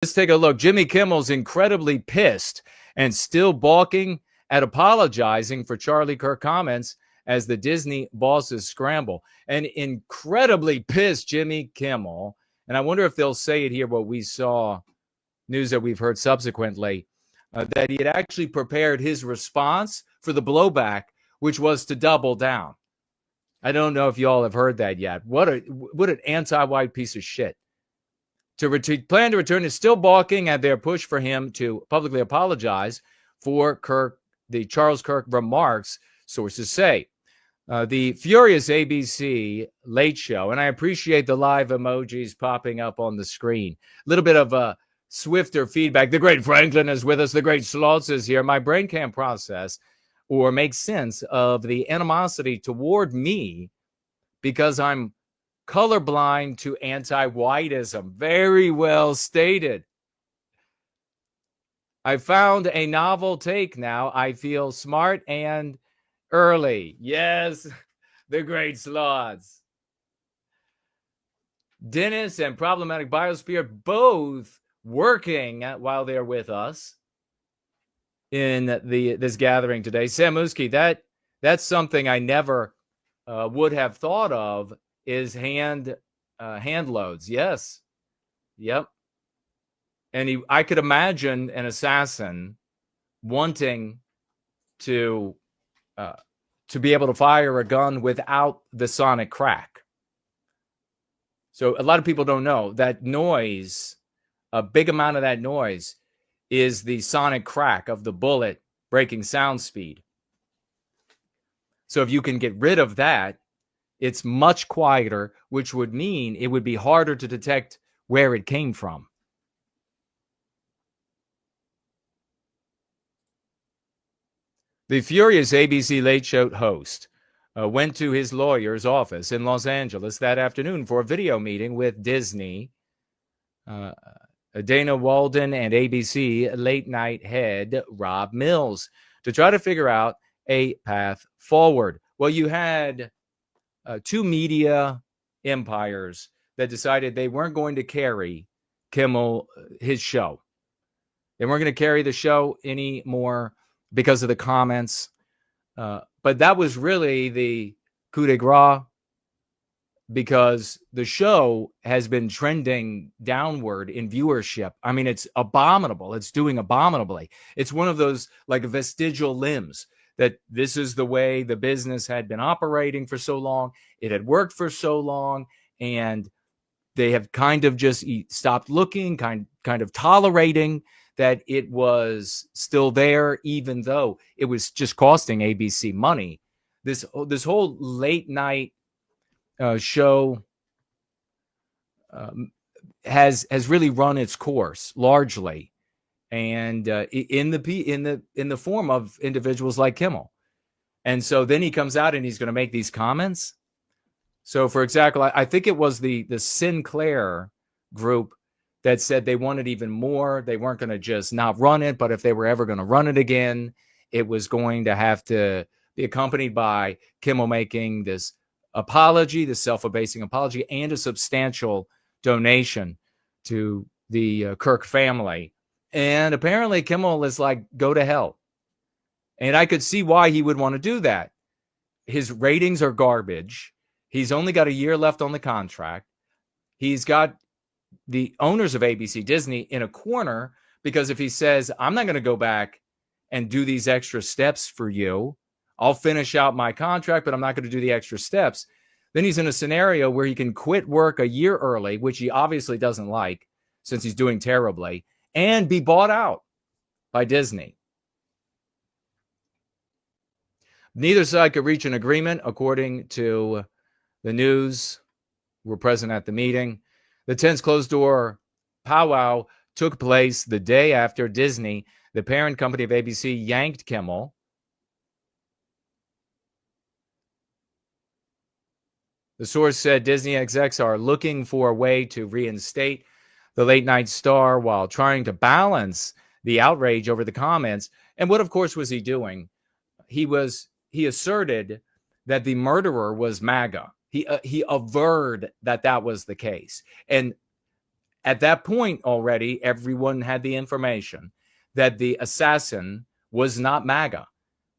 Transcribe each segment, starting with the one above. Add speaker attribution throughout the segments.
Speaker 1: Let's take a look. Jimmy Kimmel's incredibly pissed and still balking at apologizing for Charlie Kirk comments as the Disney bosses scramble. And incredibly pissed Jimmy Kimmel. And I wonder if they'll say it here, what we saw, news that we've heard subsequently, that he had actually prepared his response for the blowback, which was to double down. I don't know if y'all have heard that yet. What an anti-white piece of shit. Plan to return is still balking at their push for him to publicly apologize for Kirk, the Charles Kirk remarks, sources say. The furious ABC Late Show, and I appreciate the live emojis popping up on the screen. A little bit of a swifter feedback. The great Franklin is with us. The great Schloss is here. My brain can't process or make sense of the animosity toward me because I'm colorblind to anti-whiteism. Very well stated. I found a novel take now. I feel smart and early. Yes, the great sloths. Dennis and Problematic Biosphere both working while they're with us in this gathering today. Sam Muski, that's something I never would have thought of, is hand loads. Yes. Yep. And I could imagine an assassin wanting to be able to fire a gun without the sonic crack. So a lot of people don't know that noise, a big amount of that noise is the sonic crack of the bullet breaking sound speed. So if you can get rid of that, it's much quieter, which would mean it would be harder to detect where it came from. The furious ABC Late Show host went to his lawyer's office in Los Angeles that afternoon for a video meeting with Disney, Dana Walden, and ABC late night head Rob Mills to try to figure out a path forward. Well, you had two media empires that decided they weren't going to carry Kimmel, his show. They weren't going to carry the show anymore because of the comments. But that was really the coup de grace, because the show has been trending downward in viewership. I mean, it's abominable. It's doing abominably. It's one of those like vestigial limbs that this is the way the business had been operating for so long. It had worked for so long, and they have kind of just stopped looking, kind of tolerating that it was still there, even though it was just costing ABC money. This whole late night show has really run its course largely, and in the form of individuals like Kimmel. And so then he comes out and he's going to make these comments. So, for example, I think it was the Sinclair group that said they wanted even more. They weren't going to just not run it, but if they were ever going to run it again, it was going to have to be accompanied by Kimmel making this apology, this self-abasing apology, and a substantial donation to the Kirk family. And apparently Kimmel is like, go to hell. And I could see why he would want to do that. His ratings are garbage. He's only got a year left on the contract. He's got the owners of ABC, Disney, in a corner, because if he says, I'm not going to go back and do these extra steps for you, I'll finish out my contract, but I'm not going to do the extra steps, then he's in a scenario where he can quit work a year early, which he obviously doesn't like since he's doing terribly, and be bought out by Disney. Neither side could reach an agreement, according to the news who were present at the meeting. The tense closed-door powwow took place the day after Disney, the parent company of ABC, yanked Kimmel. The source said Disney execs are looking for a way to reinstate the late-night star while trying to balance the outrage over the comments. And what, of course, was he doing? He asserted that the murderer was MAGA. He averred that was the case. And At that point already, everyone had the information that the assassin was not MAGA,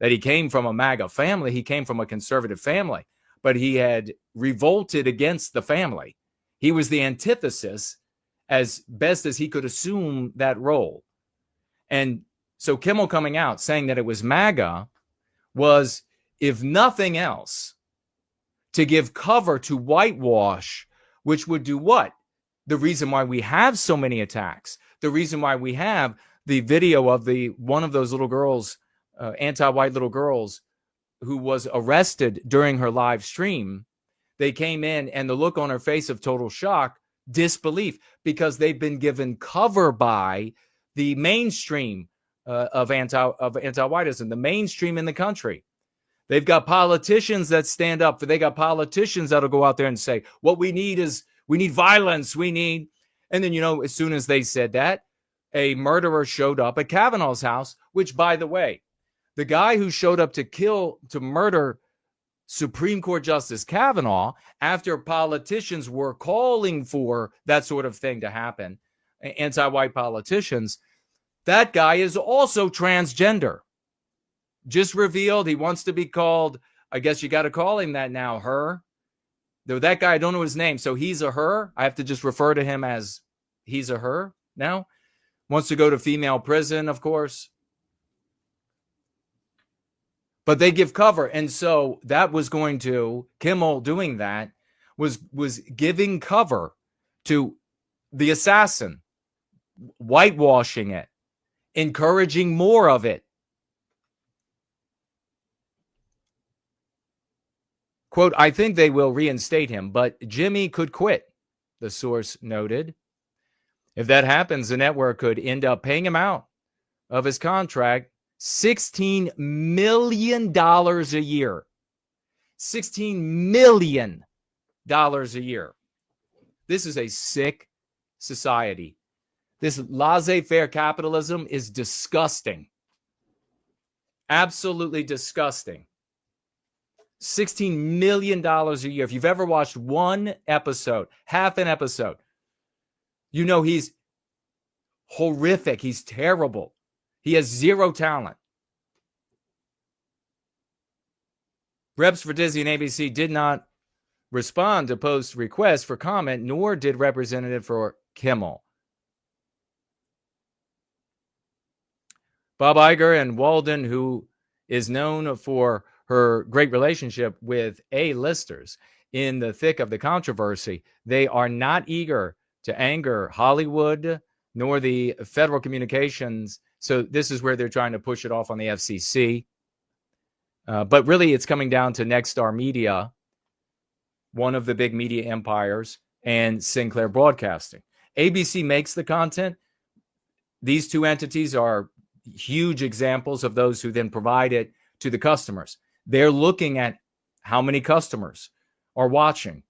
Speaker 1: that he came from a MAGA family. He came from a conservative family, but he had revolted against the family. He was the antithesis as best as he could assume that role. And so Kimmel coming out saying that it was MAGA was, if nothing else, to give cover to whitewash, which would do what? The reason why we have so many attacks, the reason why we have the video of one of those little girls, anti-white little girls, who was arrested during her live stream. They came in and the look on her face of total shock, disbelief, because they've been given cover by the mainstream of anti-whiteism, the mainstream in the country. They've got politicians that stand up. They got politicians that'll go out there and say, what we need is, we need violence. And then, as soon as they said that, a murderer showed up at Kavanaugh's house, which, by the way, the guy who showed up to murder Supreme Court Justice Kavanaugh, after politicians were calling for that sort of thing to happen, anti-white politicians, that guy is also transgender. Just revealed he wants to be called, I guess you got to call him that now, her. Though that guy, I don't know his name, so he's a her. I have to just refer to him as he's a her now. Wants to go to female prison, of course. But they give cover. And so that was going to, Kimmel doing that was giving cover to the assassin, whitewashing it, encouraging more of it. Quote, I think they will reinstate him, but Jimmy could quit, the source noted. If that happens, the network could end up paying him out of his contract $16 million a year. $16 million a year. This is a sick society. This laissez-faire capitalism is disgusting. Absolutely disgusting. $16 million a year. If you've ever watched one episode, half an episode, he's horrific. He's terrible. He has zero talent. Reps for Disney and ABC did not respond to Post's request for comment, nor did representative for Kimmel. Bob Iger and Walden, who is known for her great relationship with A-listers in the thick of the controversy, they are not eager to anger Hollywood nor the Federal Communications. So this is where they're trying to push it off on the FCC. But really, it's coming down to Nexstar Media, one of the big media empires, and Sinclair Broadcasting. ABC makes the content. These two entities are huge examples of those who then provide it to the customers. They're looking at how many customers are watching,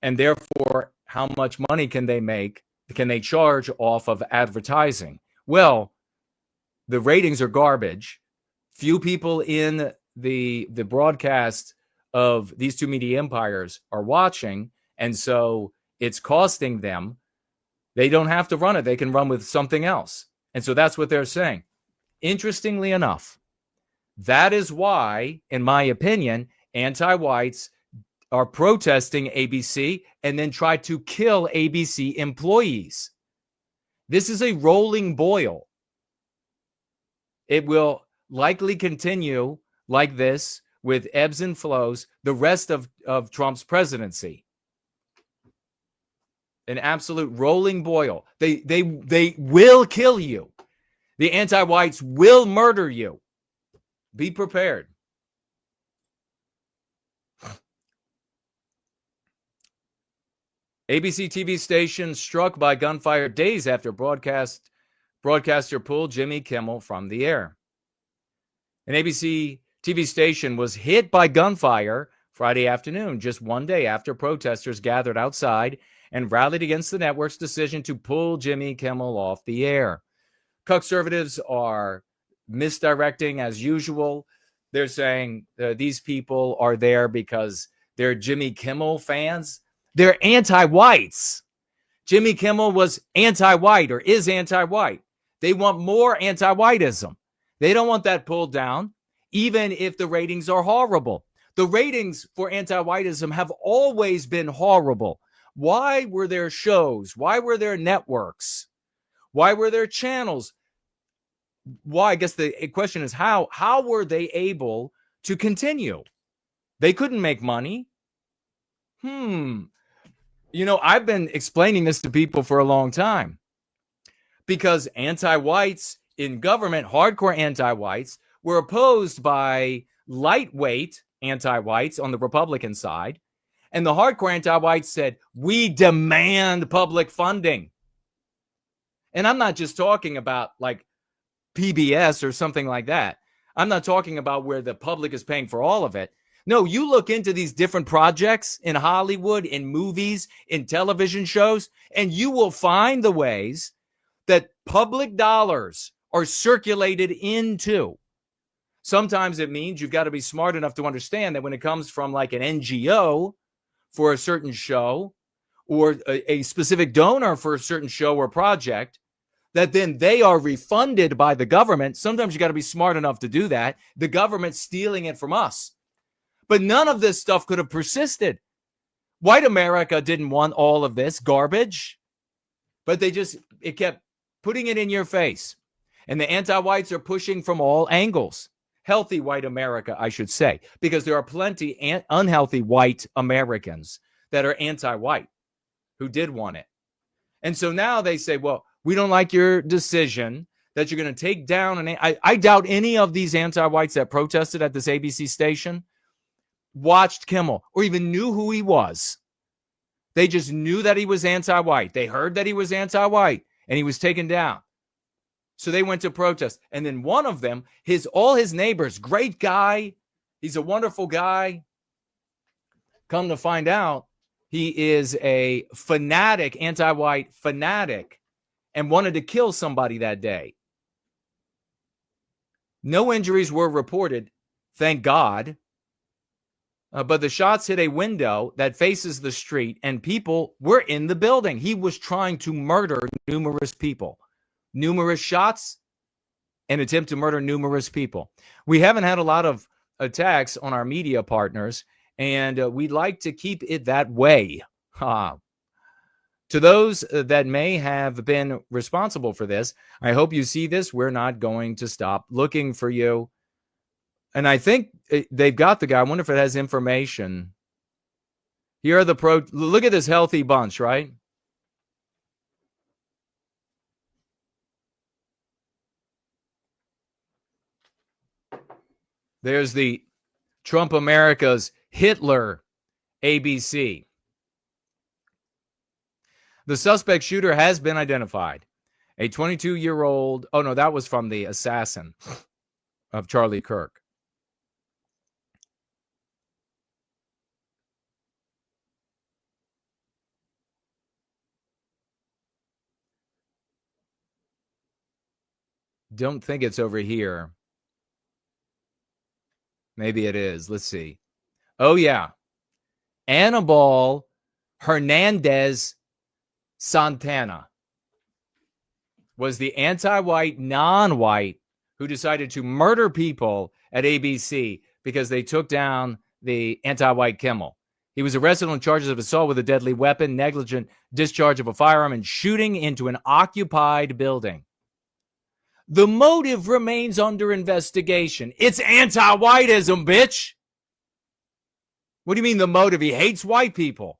Speaker 1: and therefore how much money can they make, can they charge off of advertising. Well, the ratings are garbage. Few people in the broadcast of these two media empires are watching, and so it's costing them. They don't have to run it. They can run with something else. And so that's what they're saying. Interestingly enough, that is why, in my opinion, anti-whites are protesting ABC and then try to kill ABC employees. This is a rolling boil. It will likely continue like this with ebbs and flows the rest of Trump's presidency. An absolute rolling boil. They will kill you. The anti-whites will murder you. Be prepared. ABC TV station struck by gunfire days after broadcaster pulled Jimmy Kimmel from the air. An ABC TV station was hit by gunfire Friday afternoon, just one day after protesters gathered outside and rallied against the network's decision to pull Jimmy Kimmel off the air. Conservatives are misdirecting as usual. They're saying these people are there because they're Jimmy Kimmel fans. They're anti-whites. Jimmy Kimmel was anti-white or is anti-white. They want more anti-whiteism. They don't want that pulled down, even if the ratings are horrible. The ratings for anti-whiteism have always been horrible. Why were there shows? Why were there networks? Why were there channels? Why? I guess the question is how were they able to continue? They couldn't make money. I've been explaining this to people for a long time because anti-whites in government, hardcore anti-whites, were opposed by lightweight anti-whites on the Republican side. And the hardcore anti-whites said, we demand public funding. And I'm not just talking about like PBS or something like that. I'm not talking about where the public is paying for all of it. No, you look into these different projects in Hollywood, in movies, in television shows, and you will find the ways that public dollars are circulated into. Sometimes it means you've got to be smart enough to understand that when it comes from like an NGO for a certain show or a specific donor for a certain show or project, that then they are refunded by the government. Sometimes you got to be smart enough to do that. The government's stealing it from us. But none of this stuff could have persisted. White America didn't want all of this garbage, but it kept putting it in your face. And the anti-whites are pushing from all angles. Healthy white America, I should say, because there are plenty unhealthy white Americans that are anti-white who did want it. And so now they say, well, we don't like your decision that you're going to take down. And I doubt any of these anti-whites that protested at this ABC station watched Kimmel or even knew who he was. They just knew that he was anti-white. They heard that he was anti-white and he was taken down. So they went to protest. And then one of them, all his neighbors, great guy. He's a wonderful guy. Come to find out, he is a fanatic, anti-white fanatic, and wanted to kill somebody that day. No injuries were reported, thank God. But the shots hit a window that faces the street, and people were in the building. He was trying to murder numerous people. Numerous shots, an attempt to murder numerous people. We haven't had a lot of attacks on our media partners, and we'd like to keep it that way. To those that may have been responsible for this, I hope you see this. We're not going to stop looking for you. And I think they've got the guy. I wonder if it has information. Here are the look at this healthy bunch, right? There's the Trump America's Hitler ABC. The suspect shooter has been identified. A 22-year-old. Oh, no, that was from the assassin of Charlie Kirk. Don't think it's over here. Maybe it is. Let's see. Oh, yeah. Anibal Hernandez Santana was the anti-white, non-white who decided to murder people at ABC because they took down the anti-white Kimmel. He was arrested on charges of assault with a deadly weapon, negligent discharge of a firearm, and shooting into an occupied building. The motive remains under investigation. It's anti-whiteism, bitch. What do you mean the motive? He hates white people.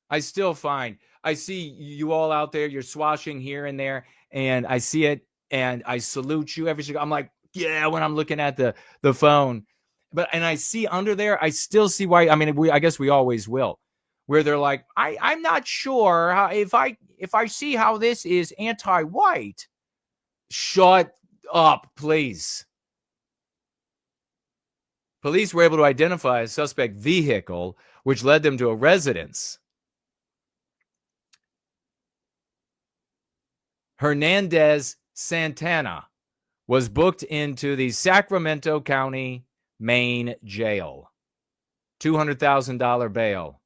Speaker 1: I see you all out there, you're swashing here and there, and I see it, and I salute you every single. I'm like, yeah, when I'm looking at the phone. And I see under there, I still see why. I mean, I guess we always will, where they're like, I'm not sure how, if I see how this is anti-white. Shut up, please. Police were able to identify a suspect vehicle, which led them to a residence. Hernandez Santana was booked into the Sacramento County, Maine jail. $200,000 bail.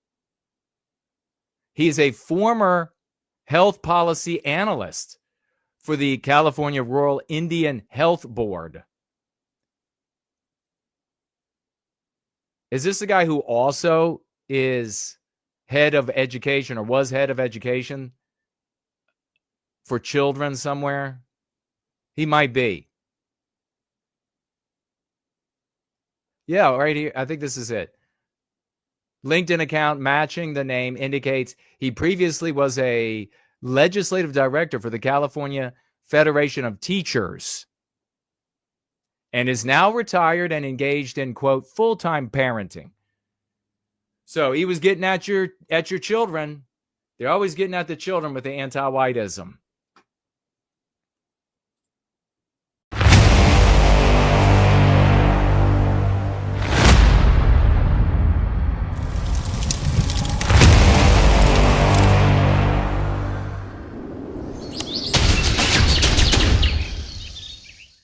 Speaker 1: He is a former health policy analyst for the California Rural Indian Health Board. Is this the guy who also is head of education or was head of education for children somewhere? He might be. Yeah, right here. I think this is it. LinkedIn account matching the name indicates he previously was a legislative director for the California Federation of Teachers and is now retired and engaged in, quote, full-time parenting. So he was getting at your children. They're always getting at the children with the anti-whiteism.